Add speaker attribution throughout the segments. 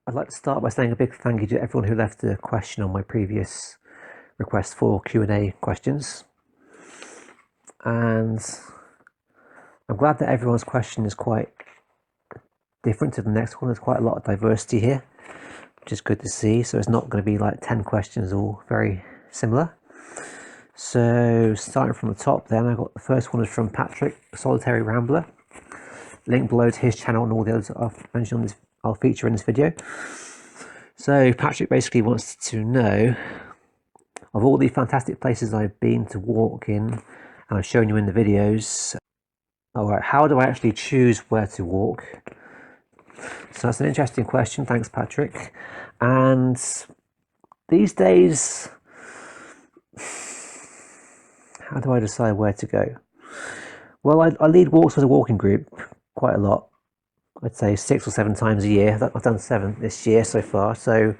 Speaker 1: I'd like to start by saying a big thank you to everyone who left a question on my previous request for Q&A questions. And I'm glad that everyone's question is quite different to the next one. There's quite a lot of diversity here, which is good to see. So it's not going to be like 10 questions all very similar. So starting from the top then, I got the first one is from Patrick, Solitary Rambler. Link below to his channel and all the others I've mentioned on this, I'll feature in this video. So Patrick basically wants to know, of all the fantastic places I've been to walk in, and I've shown you in the videos, alright, how do I actually choose where to walk? So that's an interesting question, thanks Patrick. And these days, how do I decide where to go? Well, I lead walks with a walking group quite a lot. I'd say 6 or 7 times a year. I've done 7 this year so far. So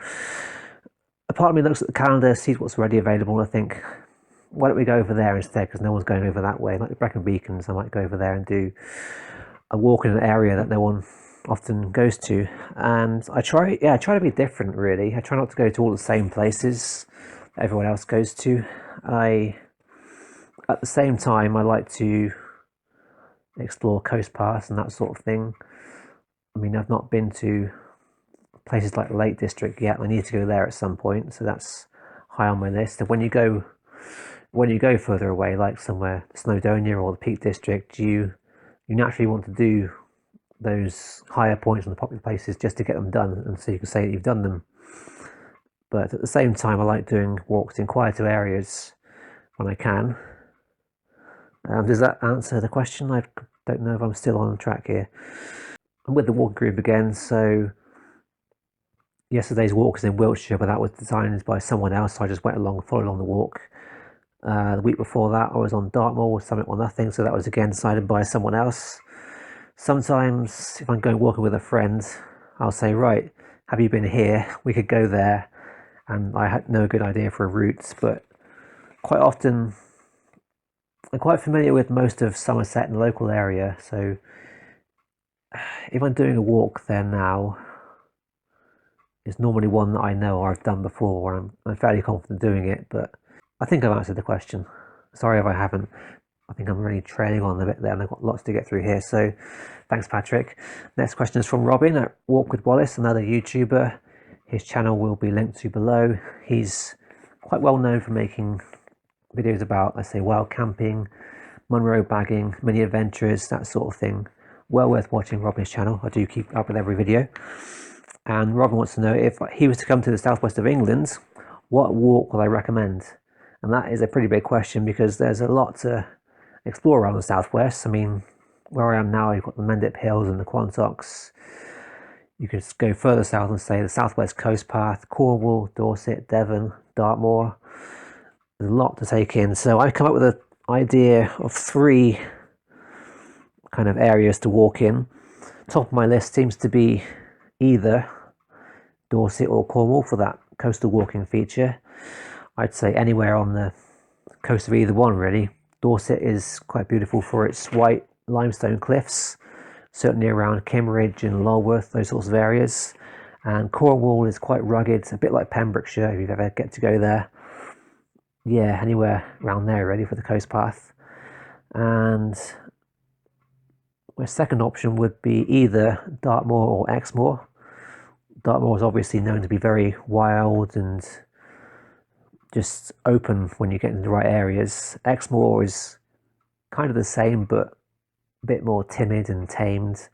Speaker 1: a part of me looks at the calendar, sees what's already available, and I think, why don't we go over there instead? Because no one's going over that way. Like the Brecon Beacons, I might go over there and do a walk in an area that no one often goes to. And I try to be different really. I try not to go to all the same places that everyone else goes to. At the same time, I like to explore coast paths and that sort of thing. I mean, I've not been to places like the Lake District yet. I need to go there at some point, so that's high on my list. And when you go further away, like somewhere Snowdonia or the Peak District, you naturally want to do those higher points on the popular places just to get them done, and so you can say that you've done them. But at the same time, I like doing walks in quieter areas when I can. Does that answer the question? I don't know if I'm still on track here. I'm with the walking group again, so yesterday's walk was in Wiltshire, but that was designed by someone else, so I just went along, followed along the walk. The week before that, I was on Dartmoor with Summit or Nothing, so that was again decided by someone else. Sometimes, if I'm going walking with a friend, I'll say, right, have you been here? We could go there, and I had no good idea for a route, but quite often, I'm quite familiar with most of Somerset and the local area, so if I'm doing a walk there now, it's normally one that I know or I've done before, or I'm fairly confident doing it, but I think I've answered the question. Sorry if I haven't. I think I'm really trailing on a bit there and I've got lots to get through here, so thanks Patrick. Next question is from Robin at Walk with Wallace, another YouTuber. His channel will be linked to below. He's quite well known for making videos about, let's say, wild camping, Munro bagging, mini adventures, that sort of thing. Well worth watching Robin's channel. I do keep up with every video. And Robin wants to know, if he was to come to the southwest of England, what walk would I recommend? And that is a pretty big question because there's a lot to explore around the southwest. I mean, where I am now, you've got the Mendip Hills and the Quantocks. You could go further south and say the Southwest Coast Path, Cornwall, Dorset, Devon, Dartmoor. There's a lot to take in. So I've come up with an idea of 3 kind of areas to walk in. Top of my list seems to be either Dorset or Cornwall for that coastal walking feature. I'd say anywhere on the coast of either one really. Dorset is quite beautiful for its white limestone cliffs, certainly around Kimmeridge and Larwood, those sorts of areas. And Cornwall is quite rugged, a bit like Pembrokeshire if you ever get to go there. Yeah, anywhere around there really for the coast path. And my second option would be either Dartmoor or Exmoor. Dartmoor is obviously known to be very wild and just open when you get into the right areas. Exmoor is kind of the same, but a bit more timid and tamed.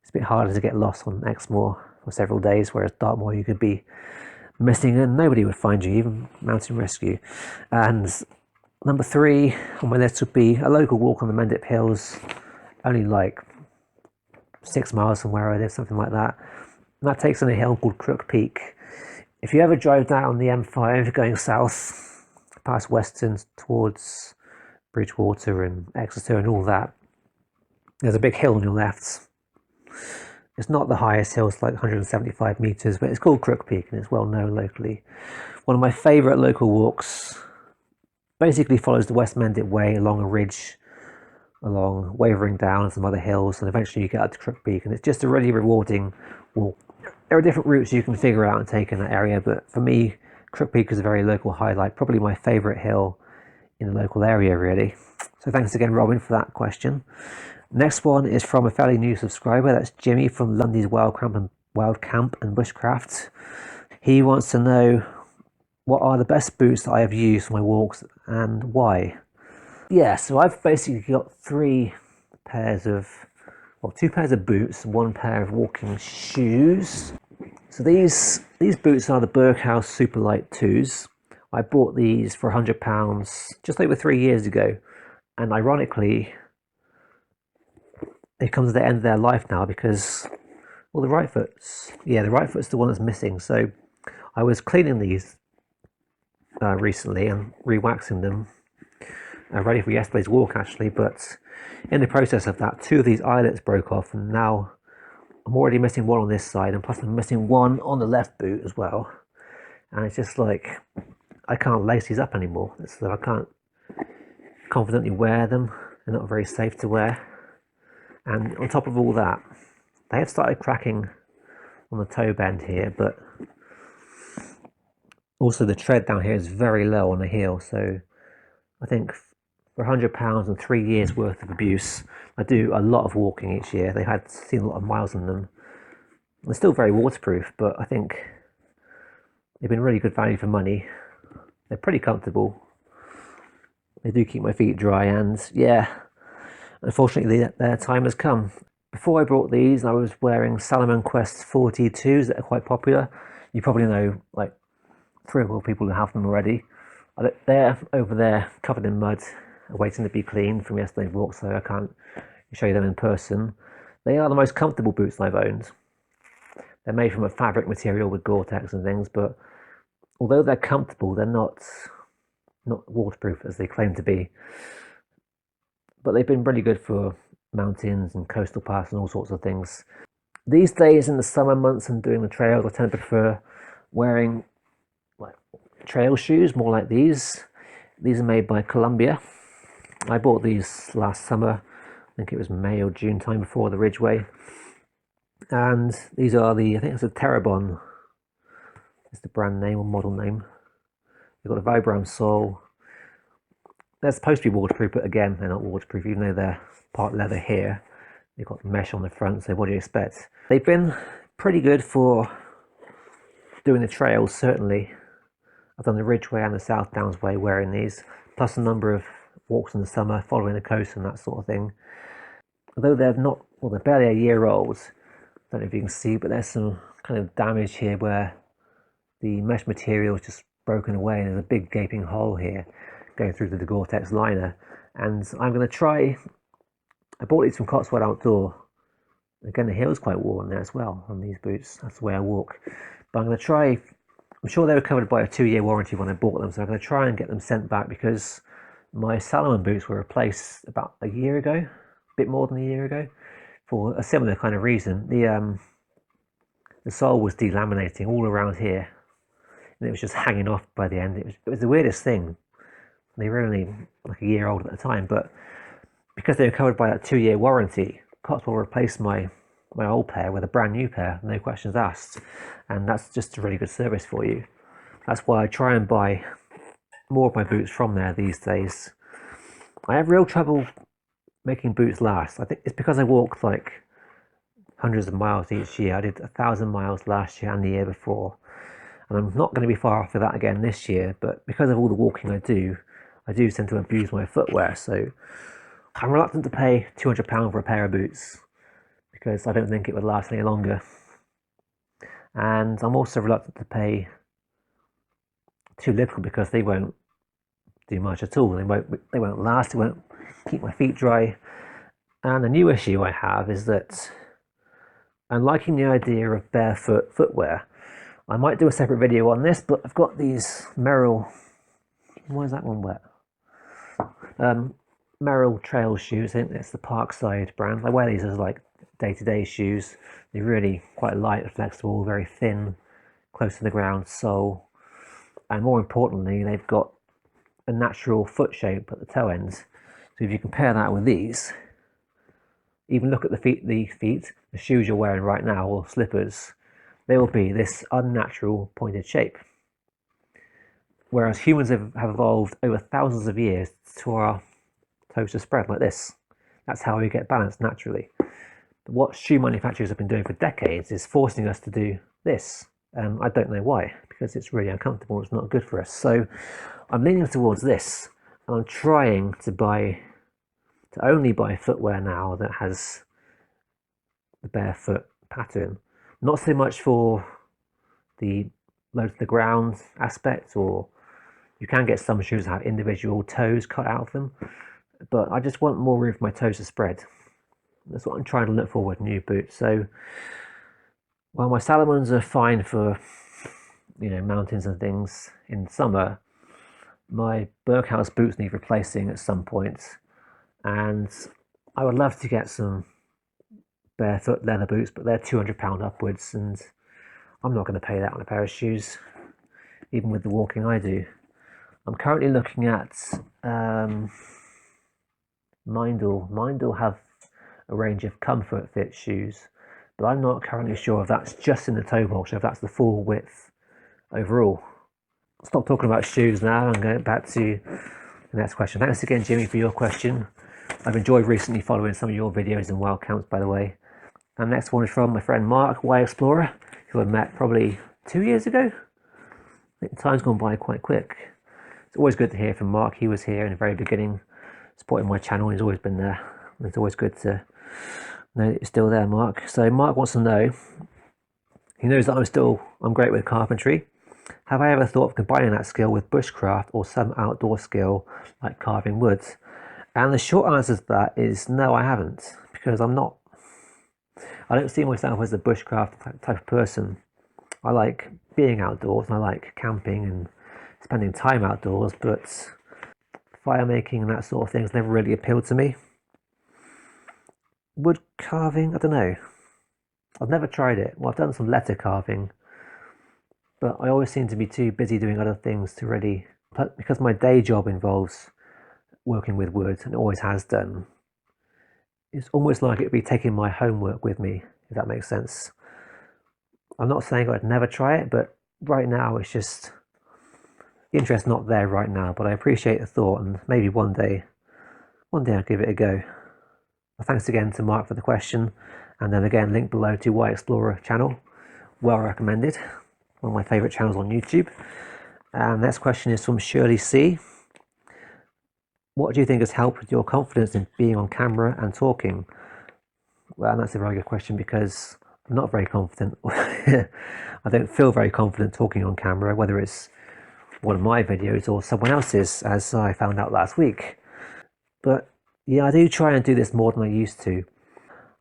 Speaker 1: It's a bit harder to get lost on Exmoor for several days, whereas Dartmoor you could be missing and nobody would find you, even mountain rescue. And number 3 on my list would be a local walk on the Mendip Hills, only like 6 miles from where I live, something like that. And that takes on a hill called Crook Peak. If you ever drive down the M5 going south past Weston towards Bridgewater and Exeter and all that, there's a big hill on your left. It's not the highest hill, it's like 175 meters, but it's called Crook Peak and it's well known locally. One of my favorite local walks basically follows the West Mendip Way along a ridge, along Wavering Down and some other hills, and eventually you get up to Crook Peak, and it's just a really rewarding walk there are different routes you can figure out and take in that area, but for me, Crook Peak is a very local highlight, probably my favourite hill in the local area, really. So thanks again, Robin, for that question. Next one is from a fairly new subscriber. That's Jimmy from Lundy's Wildcamp and Bushcraft. He wants to know, what are the best boots that I have used for my walks and why? Yeah, so I've basically got two pairs of boots, one pair of walking shoes. So these boots are the Berghaus Supalite IIs. I bought these for £100 just over 3 years ago, and ironically, it comes to the end of their life now because, well, the right foot's the one that's missing. So I was cleaning these recently and re-waxing them, ready for yesterday's walk actually, but in the process of that, two of these eyelets broke off, and now I'm already missing one on this side, and plus I'm missing one on the left boot as well. And it's just like, I can't lace these up anymore, so I can't confidently wear them. They're not very safe to wear. And on top of all that, they have started cracking on the toe bend here, but also the tread down here is very low on the heel. So I think for £100 and 3 years worth of abuse, I do a lot of walking each year. They had seen a lot of miles on them. They're still very waterproof, but I think they've been really good value for money. They're pretty comfortable. They do keep my feet dry, and yeah, unfortunately their time has come. Before I bought these, I was wearing Salomon Quest 42s that are quite popular. You probably know like 3 or 4 people who have them already. They're over there covered in mud, waiting to be cleaned from yesterday's walk, so I can't show you them in person. They are the most comfortable boots I've owned. They're made from a fabric material with Gore-Tex and things, but although they're comfortable, they're not waterproof as they claim to be. But they've been really good for mountains and coastal paths and all sorts of things. These days in the summer months and doing the trails, I tend to prefer wearing like trail shoes, more like these. These are made by Columbia. I bought these last summer. I think it was May or June time, before the Ridgeway. And these are I think it's a Terrebonne. It's the brand name or model name. They've got a Vibram sole. They're supposed to be waterproof, but again, they're not waterproof, even though they're part leather here. They've got mesh on the front, so what do you expect? They've been pretty good for doing the trails, certainly. I've done the Ridgeway and the South Downs Way wearing these, plus a number of walks in the summer, following the coast and that sort of thing. Although they're barely a year old, I don't know if you can see, but there's some kind of damage here where the mesh material is just broken away, and there's a big gaping hole here going through to the Gore-Tex liner. And I'm going to try, I bought these from Cotswold Outdoor. Again, the heel's quite worn there as well on these boots. That's the way I walk. But I'm going to try, I'm sure they were covered by a 2-year warranty when I bought them, so I'm going to try and get them sent back, because my Salomon boots were replaced about a year ago, a bit more than a year ago, for a similar kind of reason. The sole was delaminating all around here, and it was just hanging off by the end. It was the weirdest thing. They were only like a year old at the time, but because they were covered by that 2-year warranty, Cotswold replaced my old pair with a brand new pair, no questions asked. And that's just a really good service for you. That's why I try and buy more of my boots from there these days. I have real trouble making boots last. I think it's because I walk like hundreds of miles each year. I did 1,000 miles last year and the year before, and I'm not going to be far off of that again this year. But because of all the walking I do tend to abuse my footwear, so I'm reluctant to pay £200 for a pair of boots, because I don't think it would last any longer. And I'm also reluctant to pay too little, because they won't do much at all. They won't last, they won't keep my feet dry. And the new issue I have is that I'm liking the idea of barefoot footwear. I might do a separate video on this, but I've got these Merrell, why is that one wet? Merrell trail shoes. I think it's the Parkside brand. I wear these as like day-to-day shoes. They're really quite light and flexible, very thin, close to the ground sole, and more importantly, they've got a natural foot shape at the toe ends. So if you compare that with these, even look at the shoes you're wearing right now, or slippers, they will be this unnatural pointed shape. Whereas humans have evolved over thousands of years to our toes to spread like this. That's how we get balanced naturally. But what shoe manufacturers have been doing for decades is forcing us to do this. And I don't know why, because it's really uncomfortable, it's not good for us. So I'm leaning towards this, and I'm trying to only buy footwear now that has the barefoot pattern. Not so much for the low to the ground aspect, or you can get some shoes that have individual toes cut out of them, but I just want more room for my toes to spread. That's what I'm trying to look for with new boots. So while my Salomons are fine for, you know, mountains and things in summer, my Berghaus boots need replacing at some point, and I would love to get some barefoot leather boots, but they're £200 upwards, and I'm not going to pay that on a pair of shoes, even with the walking I do. I'm currently looking at Mindle. Mindle have a range of comfort fit shoes, but I'm not currently sure if that's just in the toe box or if that's the full width overall. Stop talking about shoes now and go back to the next question. Thanks again, Jimmy, for your question. I've enjoyed recently following some of your videos and Wildcamps, by the way. And the next one is from my friend Mark, Wye Explorer, who I met probably 2 years ago. I think time's gone by quite quick. It's always good to hear from Mark. He was here in the very beginning, supporting my channel. He's always been there. It's always good to know that you're still there, Mark. So Mark wants to know, he knows that I'm great with carpentry. Have I ever thought of combining that skill with bushcraft or some outdoor skill like carving wood? And the short answer to that is no, I haven't, because I don't see myself as a bushcraft type of person. I like being outdoors and I like camping and spending time outdoors, but fire making and that sort of thing has never really appealed to me. Wood carving, I don't know. I've never tried it. Well, I've done some letter carving, but I always seem to be too busy doing other things to really, because my day job involves working with wood and always has done. It's almost like it'd be taking my homework with me, if that makes sense. I'm not saying I'd never try it, but right now it's just, the interest's not there right now, but I appreciate the thought, and maybe one day I'll give it a go. Well, thanks again to Mark for the question, and then again, link below to Wye Explorer channel, well recommended, one of my favourite channels on YouTube. And next question is from Shirley C. What do you think has helped with your confidence in being on camera and talking? Well, that's a very good question, because I'm not very confident. I don't feel very confident talking on camera, whether it's one of my videos or someone else's, as I found out last week. But yeah, I do try and do this more than I used to.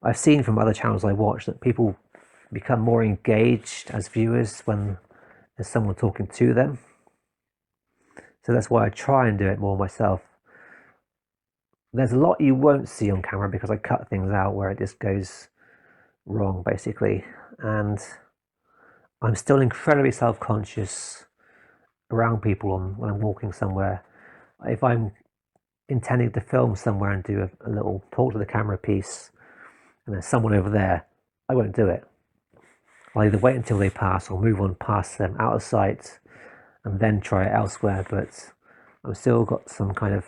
Speaker 1: I've seen from other channels I watch that people become more engaged as viewers when there's someone talking to them. So that's why I try and do it more myself. There's a lot you won't see on camera because I cut things out where it just goes wrong, basically. And I'm still incredibly self-conscious around people when I'm walking somewhere. If I'm intending to film somewhere and do a little talk to the camera piece and there's someone over there, I won't do it. I'll either wait until they pass or move on past them out of sight and then try it elsewhere. But I've still got some kind of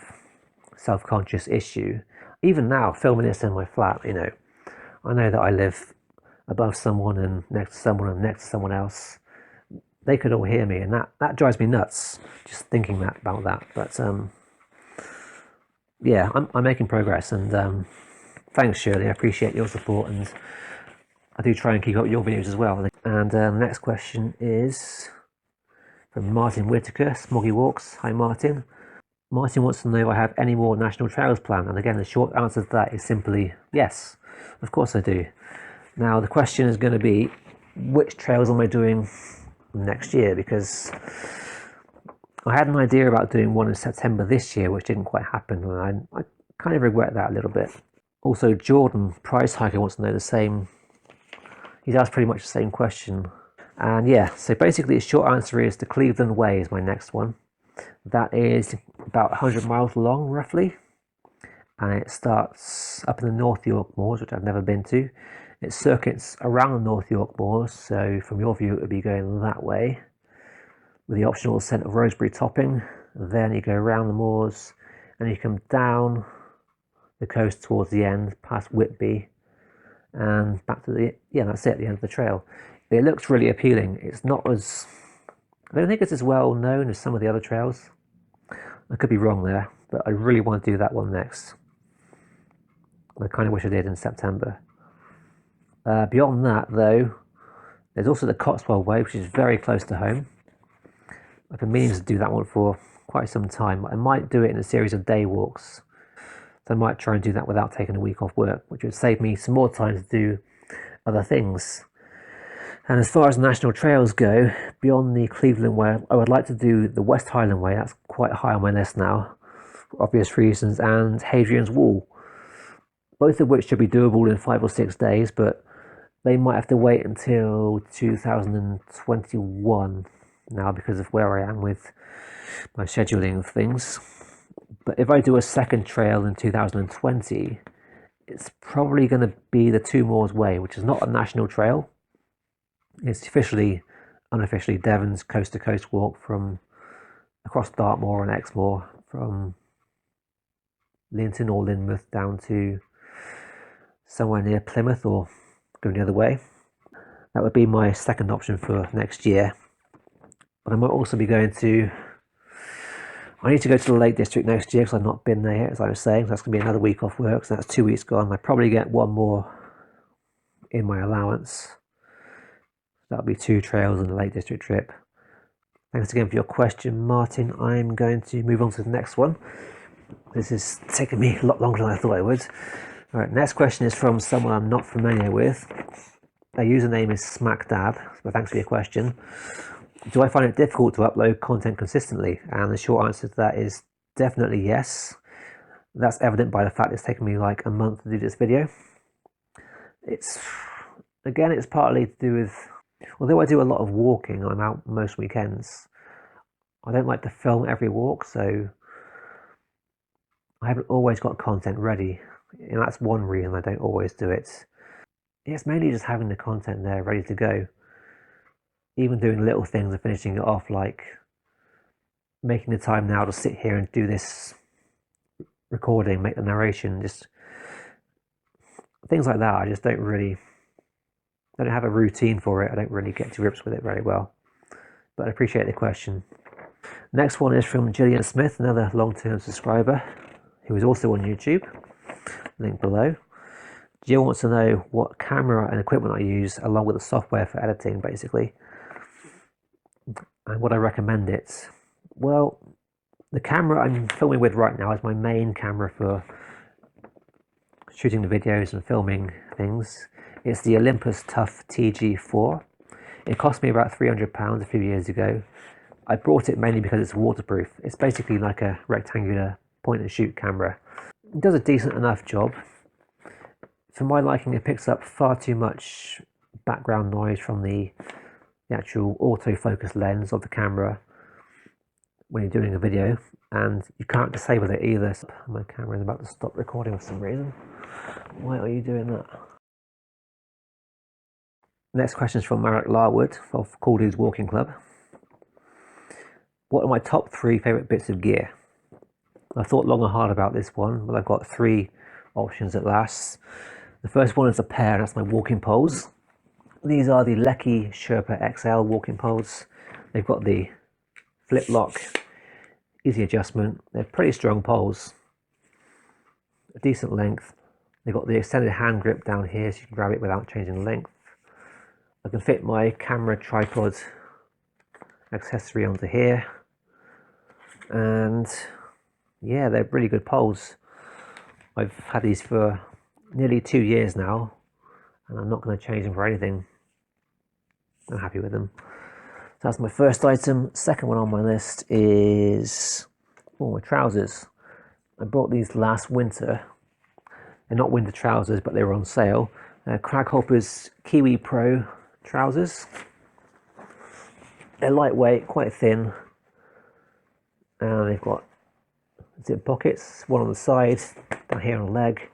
Speaker 1: self-conscious issue. Even now, filming this in my flat, you know, I know that I live above someone and next to someone and next to someone else. They could all hear me, and that drives me nuts, just thinking about that. But yeah, I'm making progress, and thanks, Shirley. I appreciate your support, and I do try and keep up with your videos as well. And the next question is from Martin Whittaker, Smoggie Walks. Hi, Martin. Martin wants to know if I have any more national trails planned, and again, the short answer to that is simply yes. Of course I do. Now, the question is going to be, which trails am I doing next year? Because I had an idea about doing one in September this year, which didn't quite happen, and I kind of regret that a little bit. Also, Jordan, Price Hiker, wants to know the same. He's asked pretty much the same question. And yeah, so basically the short answer is the Cleveland Way is my next one. That is about 100 miles long, roughly. And it starts up in the North York Moors, which I've never been to. It circuits around the North York Moors, so from your view it would be going that way, with the optional scent of roseberry topping. Then you go around the moors, and you come down the coast towards the end, past Whitby, and back to the, yeah, that's it, the end of the trail. It looks really appealing. It's not as, I don't think it's as well known as some of the other trails. I could be wrong there, but I really want to do that one next. I kind of wish I did in September. Beyond that, though, there's also the Cotswold Way, which is very close to home. I've been meaning to do that one for quite some time. I might do it in a series of day walks. So I might try and do that without taking a week off work, which would save me some more time to do other things. And as far as national trails go, beyond the Cleveland Way, I would like to do the West Highland Way. That's quite high on my list now, for obvious reasons, and Hadrian's Wall, both of which should be doable in 5 or 6 days, but they might have to wait until 2021 now because of where I am with my scheduling of things. But if I do a second trail in 2020, it's probably going to be the Two Moors Way, which is not a national trail. It's unofficially Devon's coast-to-coast walk from across Dartmoor and Exmoor, from Linton or Lynmouth down to somewhere near Plymouth or going the other way. That would be my second option for next year. But I might also be going to, I need to go to the Lake District next year because I've not been there yet, as I was saying. So that's going to be another week off work, so that's 2 weeks gone. I probably get one more in my allowance. That'll be 2 trails and a Lake District trip. Thanks again for your question, Martin. I'm going to move on to the next one. This is taking me a lot longer than I thought it would. All right, next question is from someone I'm not familiar with. Their username is SmackDab, so thanks for your question. Do I find it difficult to upload content consistently? And the short answer to that is definitely yes. That's evident by the fact it's taken me like a month to do this video. It's partly to do with, although I do a lot of walking, I'm out most weekends, I don't like to film every walk, so I haven't always got content ready. And that's one reason I don't always do it. It's mainly just having the content there ready to go. Even doing little things and finishing it off, like making the time now to sit here and do this recording, make the narration, just things like that. I just don't have a routine for it. I don't really get to grips with it very well. But I appreciate the question. Next one is from Gillian Smith, another long-term subscriber who is also on YouTube. Link below. Jill wants to know what camera and equipment I use along with the software for editing, basically, and would I recommend it. Well, the camera I'm filming with right now is my main camera for shooting the videos and filming things. It's the Olympus Tough TG4. It cost me about £300 a few years ago. I bought it mainly because it's waterproof. It's basically like a rectangular point and shoot camera. It does a decent enough job. For my liking, it picks up far too much background noise from the actual autofocus lens of the camera when you're doing a video, and you can't disable it either. My camera is about to stop recording for some reason. Why are you doing that? Next question is from Merrell Larwood of Cool Dudes Walking Club. What are my top 3 favourite bits of gear? I thought long and hard about this one, but I've got 3 options at last. The first one is a pair, and that's my walking poles. These are the Leki Sherpa XL walking poles. They've got the flip lock, easy adjustment. They're pretty strong poles, a decent length. They've got the extended hand grip down here, so you can grab it without changing the length. I can fit my camera tripod accessory onto here, and yeah, they're really good poles. I've had these for nearly 2 years now, and I'm not going to change them for anything. I'm happy with them. So that's my first item. Second one on my list is my trousers. I bought these last winter. They're not winter trousers, but they were on sale. Craghoppers Kiwi Pro trousers. They're lightweight, quite thin, and they've got zip pockets, one on the side, down here on the leg,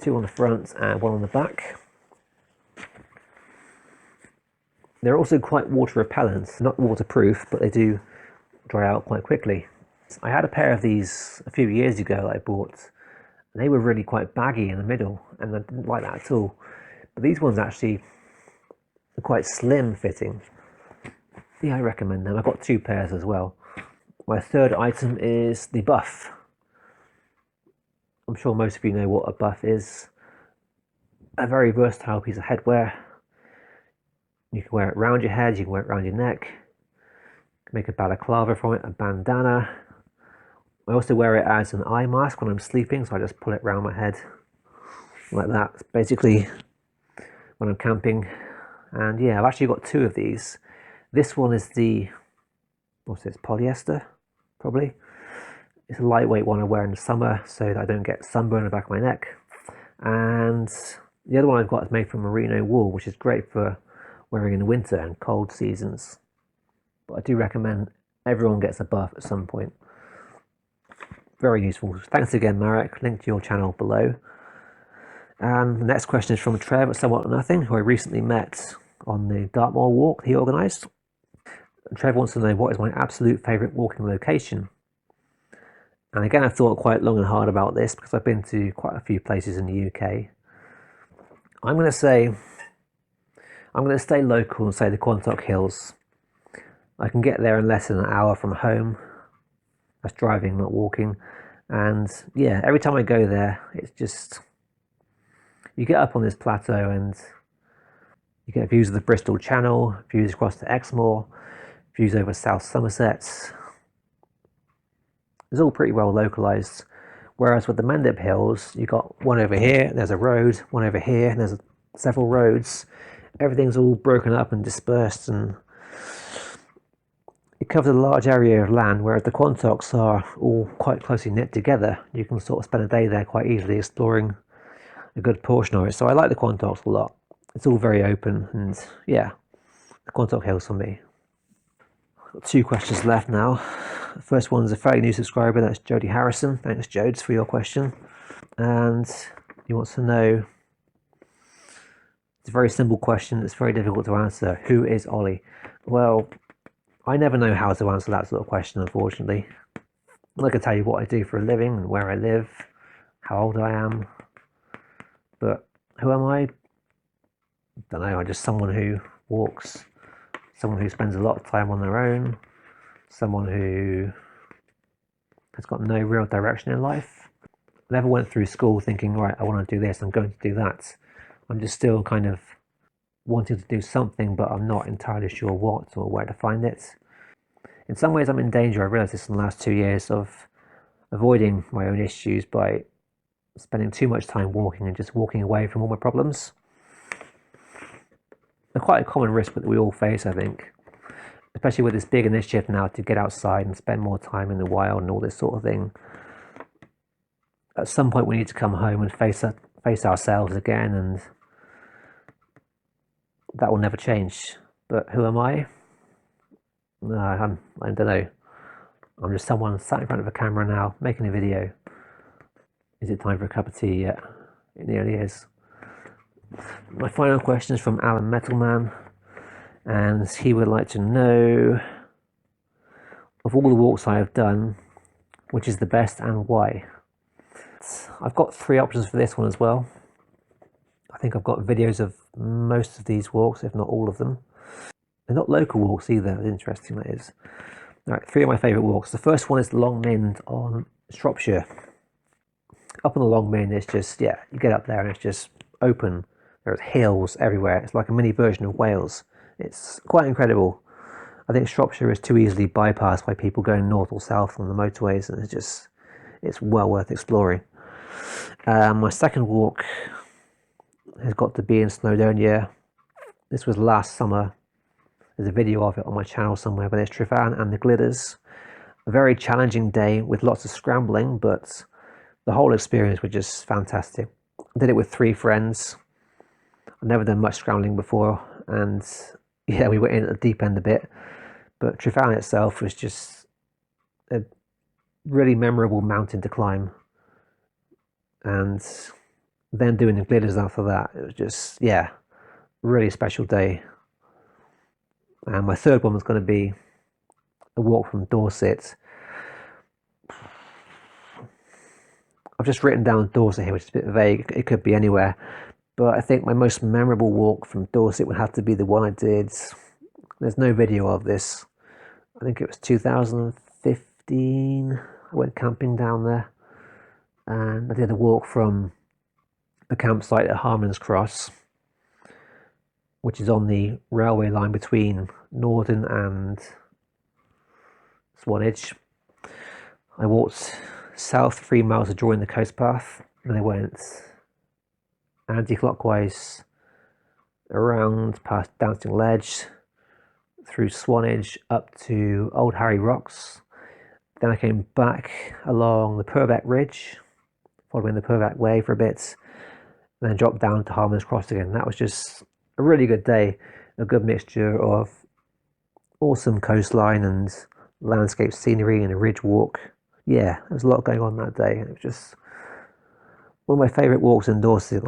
Speaker 1: 2 on the front and 1 on the back. They're also quite water repellent, not waterproof, but they do dry out quite quickly. I had a pair of these a few years ago that I bought. And they were really quite baggy in the middle, and I didn't like that at all. But these ones actually are quite slim fitting. Yeah, I recommend them. I've got 2 pairs as well. My third item is the buff. I'm sure most of you know what a buff is. A very versatile piece of headwear. You can wear it around your head, you can wear it around your neck. You can make a balaclava from it, a bandana. I also wear it as an eye mask when I'm sleeping, so I just pull it around my head like that. It's basically when I'm camping. And yeah, I've actually got 2 of these. This one is the, what's this, polyester, probably. It's a lightweight one I wear in the summer so that I don't get sunburn on the back of my neck. And the other one I've got is made from merino wool, which is great for wearing in the winter and cold seasons. But I do recommend everyone gets a buff at some point. Very useful. Thanks again, Marek. Link to your channel below. And the next question is from Trev at Somewhat Nothing, who I recently met on the Dartmoor walk he organised. Trev wants to know what is my absolute favourite walking location. And again, I've thought quite long and hard about this because I've been to quite a few places in the UK. I'm going to stay local and say the Quantock Hills. I can get there in less than an hour from home. That's driving, not walking. And yeah, every time I go there, it's just, you get up on this plateau and you get views of the Bristol Channel, views across to Exmoor, views over South Somerset. It's all pretty well localised. Whereas with the Mendip Hills, you've got one over here, and there's a road, one over here, and there's several roads. Everything's all broken up and dispersed, and it covers a large area of land, whereas the Quantocks are all quite closely knit together. You can sort of spend a day there quite easily exploring a good portion of it. So I like the Quantocks a lot. It's all very open, and yeah, the Quantock Hills for me. Got 2 questions left now. The first one's a fairly new subscriber, that's Jodz Harrison. Thanks, Jodz, for your question. And he wants to know, it's a very simple question, it's very difficult to answer. Who is Olly? Well, I never know how to answer that sort of question, unfortunately. I can tell you what I do for a living and where I live, how old I am, but who am I? Don't know, I'm just someone who walks, someone who spends a lot of time on their own, someone who has got no real direction in life. I never went through school thinking, right, I want to do this, I'm going to do that. I'm just still kind of wanting to do something, but I'm not entirely sure what or where to find it. In some ways I'm in danger. I realised this in the last 2 years of avoiding my own issues by spending too much time walking and just walking away from all my problems. They're quite a common risk that we all face, I think, especially with this big initiative now to get outside and spend more time in the wild and all this sort of thing. At some point we need to come home and face ourselves again, and that will never change. But who am I? No, I don't know. I'm just someone sat in front of a camera now, making a video. Is it time for a cup of tea yet? It nearly is. My final question is from Alan Metalman, and he would like to know, of all the walks I have done, which is the best and why? I've got 3 options for this one as well. I think I've got videos of most of these walks, if not all of them. They're not local walks either, it's interesting that is. Alright, 3 of my favourite walks. The first one is the Long Mynd on Shropshire. Up on the Long Mynd, it's just, yeah, you get up there and it's just open. There's hills everywhere. It's like a mini version of Wales. It's quite incredible. I think Shropshire is too easily bypassed by people going north or south on the motorways, and it's well worth exploring. My second walk has got to be in Snowdonia. This was last summer. There's a video of it on my channel somewhere, but it's Trevan and the Glidders. A very challenging day with lots of scrambling, but the whole experience was just fantastic. I did it with 3 friends. I've never done much scrambling before, and yeah, we went in at the deep end a bit, but Trevan itself was just a really memorable mountain to climb, and then doing the Glidders after that, it was just, yeah, really special day. And my third one was going to be a walk from Dorset. I've just written down Dorset here, which is a bit vague. It could be anywhere. But I think my most memorable walk from Dorset would have to be the one I did. There's no video of this. I think it was 2015. I went camping down there. And I did a walk from the campsite at Harmon's Cross, which is on the railway line between Norden and Swanage. I walked south 3 miles to join the coast path, and I went anti-clockwise around past Dancing Ledge, through Swanage up to Old Harry Rocks. Then I came back along the Purbeck Ridge, following the Purbeck Way for a bit, and then dropped down to Harmon's Cross again. That was just a really good day, a good mixture of awesome coastline and landscape scenery and a ridge walk. Yeah, there was a lot going on that day. It was just one of my favourite walks in Dorset.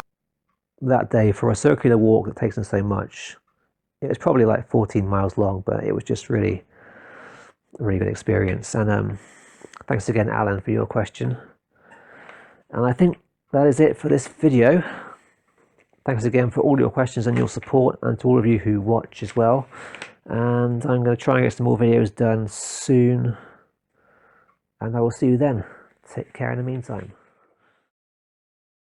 Speaker 1: That day, for a circular walk that takes in so much, it was probably like 14 miles long, but it was just really a really good experience. And thanks again, Alan, for your question. And I think that is it for this video. Thanks again for all your questions and your support, and to all of you who watch as well. And I'm going to try and get some more videos done soon, and I will see you then. Take care in the meantime.